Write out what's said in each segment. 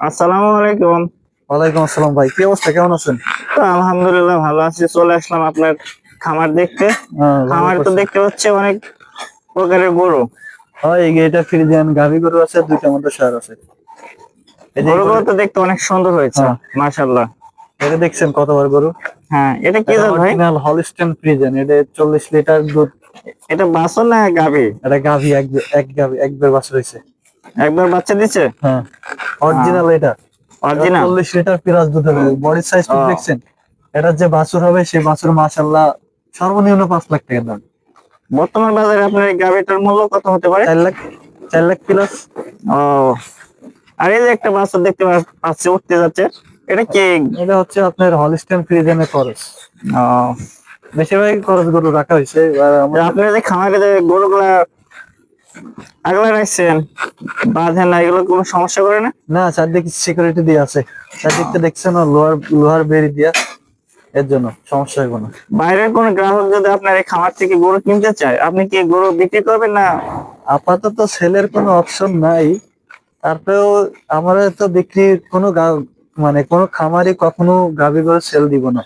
আসসালামু আলাইকুম। ওয়ালাইকুম আসসালাম ভাই, কি অবস্থা, কেমন আছেন? তো আলহামদুলিল্লাহ ভালো আছি। চলে আসলাম আপনার খামার দেখতে। হ্যাঁ, ভালো খামারে তো করছেন। দেখতে পাচ্ছি অনেক প্রকারের গরু। হয় এই যে এটা ফ্রিজিয়ান গাভী গরু আছে, দুইটা মধ্যে সার আছে। এই যে এই গরুগুলো গরু। তো দেখতে অনেক সুন্দর হয়েছে, হ্যাঁ, মাশাআল্লাহ। এটা দেখছেন কতবার গরু। হ্যাঁ, এটা কি এটা জাত ভাই? অরিজিনাল হলিস্টেইন ফ্রিজিয়ান, এটা 40 লিটার দুধ। এটা বাছুর না গাভী? এটা গাভী, এক গাভী একবার বাছুর হয়েছে। একবার বাচ্চা দিচ্ছে? হ্যাঁ, অরিজিনাল এটা। এটা অরিজিনাল? 40 লিটার প্লাস দুধ হবে, বডি সাইজ ও, দেখছেন। এটা যে বাছুর হবে সেই বাছুর মাশাআল্লাহ সর্বনিম্ন 5 লাখ টাকা দাম। বর্তমান বাজারে আপনার এই গাভীটার মূল্য কত হতে পারে? 4 লাখ, 4 লাখ প্লাস। ও, আর এই যে একটা বাছুর দেখতে পাচ্ছি উঠতে যাচ্ছে, এটা কি? এটা হচ্ছে আপনার হলিস্টেইন ফ্রিজিয়ানের খরচ। ও, বেশিরভাগ খরচ গরু রাখা হয়েছে, আর আমাদের। আপনার যে খামারে যে গরুগুলা আগলা রাখছেন, বাঁধেন না, এগুলো কোনো সমস্যা করে না? না, চারদিকে সিকিউরিটি দিয়ে আছে। চারদিকটা দেখছেন না, লোহার লোহার বেড়ি দিয়া। এর জন্য সমস্যা হবে না। বাইরের কোন গ্রাহক যদি আপনার এই খামার থেকে গরু কিনতে চায়, আপনি কি গরু বিক্রি করবেন না? আপাতত সেলের কোনো অপশন নাই। তারপরেও আমরা তো বিক্রির কোনো মানে কোনো খামারই কখনো গাভী গরু সেল দিব না,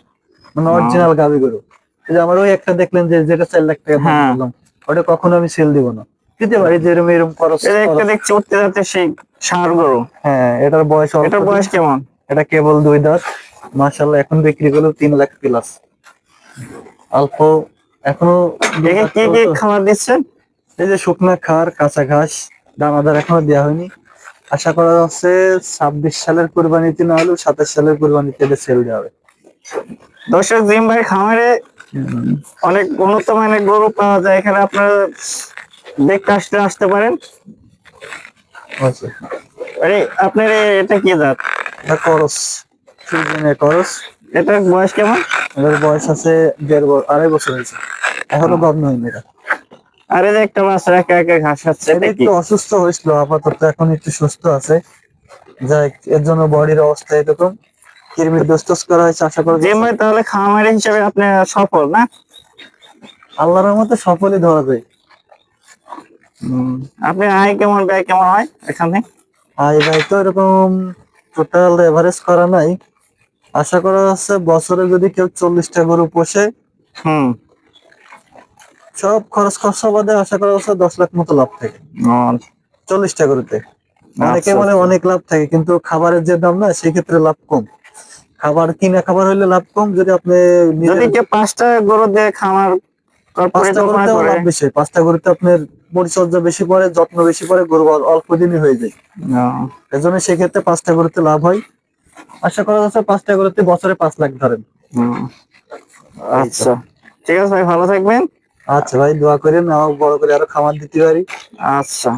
মানে আহ, অরিজিনাল গাভী গরু। এই যে আমার ওই একটা দেখলেন যে যেটা 4 লাখ টাকা দাম হ্যাঁ, বললাম, ওটা কখনো আমি সেল দিব না। দিতে পারি যে এরকম এরকম খরচ এই যে একটা খরচ। দেখছি উঠতে যাচ্ছে সেই ষাঁড় গরু, হ্যাঁ, এটার বয়স অল্প এটার দিন। বয়স কেমন? এটা কেবল 2 দাঁত। মাশাআল্লাহ, এখন বিক্রি করলো 3 লাখ প্লাস। অল্প এখনো দুধ একে কি আসতে কি হতো। খাবার দিচ্ছেন? এই যে শুকনা খার, কাঁচা ঘাস, দানাদার এখনো দেওয়া হয়নি। আশা করা যাচ্ছে 26 সালের কুরবানিতে না হলেও 27 সালের কুরবানিতে এটা সেল দেওয়া হবে। দর্শক, জিম ভাই খামারে অনেক উন্নত মানের গরু পাওয়া যায়, এখানে আপনারা দেখতে আসতে পারেন। আচ্ছা, আরে আপনার এটা কি জাত? এটা করস, ফ্রিজিয়ানের করস। এটার বয়স কেমন? এটার বয়স আছে 2.5 বছর হয়েছে, এখনো গর্ভ হয়নি এটা। আর এই যে একটা বাচ্চা একা একা ঘাস খাচ্ছে, এটা এটা কি? একটু অসুস্থ হয়েছিল, আপাতত এখন একটু সুস্থ আছে। যাই, এর জন্য বডির অবস্থা এরকম। কৃমির ডোজ টোজ করা হয়েছে, আশা করা জিম যাচ্ছে। ভাই তাহলে খামারি হিসেবে আপনি সফল না? আল্লাহর মতে সফলই ধরা যায়। আপনি আয় কেমন ব্যয় কেমন হয় এখানে? আর ভাই তো এরকম টোটাল এভারেজ করা নাই। আশা করা যাচ্ছে বছরে যদি কেউ 40টা গরু পোষে, হুম। সব খরচ খরচা বাদে আশা করা যাচ্ছে 10 লাখ মতো লাভ থাকে ও, 40টা গরুতে। অনেকে আচ্ছা বলে আচ্ছা। অনেক লাভ থাকে, কিন্তু খাবারের যে দাম না, সেক্ষেত্রে লাভ কম। কিনা খাবার হইলে লাভ কম, যদি আপনি নিজের। যদি কেউ 5টা গরু দিয়ে খামার পাঁচটা পরিকল্পনা গরুতেও করে? লাভ বেশি, 5টা গরুতে আপনার পরিচর্যা বেশি পড়ে, যত্ন বেশি পড়ে, গরু অল্প দিনই হয়ে যায়। ও, এজন্য সেক্ষেত্রে 5টা গরুতে লাভ হয়। আশা করা যাচ্ছে 5টা গরুতে বছরে 5 লাখ ধরেন। হুম, এই তো। আচ্ছা, ঠিক আছে ভাই, ভালো থাকবেন। আচ্ছা ভাই, দোয়া করেন আমার বড় করে আরো খামার দিতে পারি। আচ্ছা।